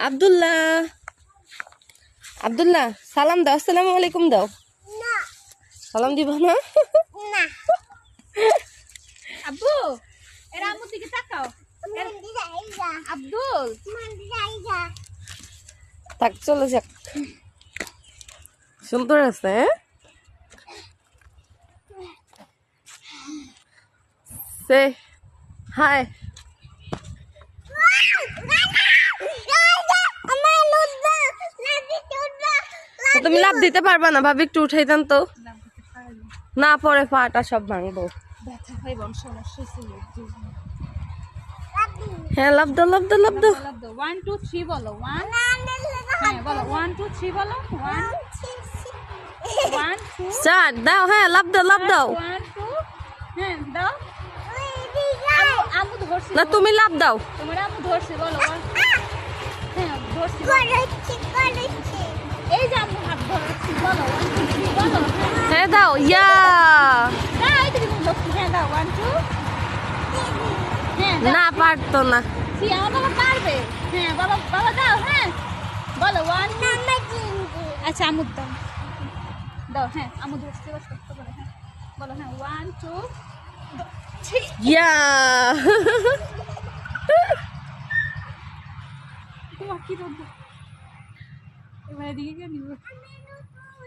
আব্দুল্লাহ আব্দুল্লাহ সালাম দাও, আসসালামু আলাইকুম দাও। সালাম দিব না? আব্বু এরা আম্মুর দিকে তাকাও। আব্দুল থাক, চলে যাক। সুন্দর আছে। সে হাই। তুমি লাভ দিতে পারবা না? ভাবি একটু উঠাইতাম তো। না, পরে পাটা সব ভাঙবো। ব্যথা হয় বংশ সমস্যা ছিল। হ্যাঁ, লাভ দাও, লাভ দাও, লাভ দাও। 1 2 3 বলো। 1 হ্যাঁ বলো 1 2 3 বলো। 1 2 স্টার্ট দাও। হ্যাঁ, লাভ দাও, লাভ দাও। 1 2 হ্যাঁ দাও। আম্মু ধরছি না, তুমি লাভ দাও। তোমার আম্মু ধরছি বলো। হ্যাঁ ধরছি। এই যে আম্মু হাত ধরছি বলো। 1 2 3 বলো। হ্যাঁ দাও। ইয়া দাও এই তুমি ধরছি। হ্যাঁ দাও 1 2 হ্যাঁ না, পারতো না। সি আমার বাবা পারবে। হ্যাঁ বাবা বাবা দাও। হ্যাঁ বলো 1 আচ্ছা আম্মু দাও দাও। হ্যাঁ আম্মু ধরছি বলো। হ্যাঁ বলো। হ্যাঁ 1 2 3 ইয়া তোমার কি রোদ এবার এদিকে কে নিব।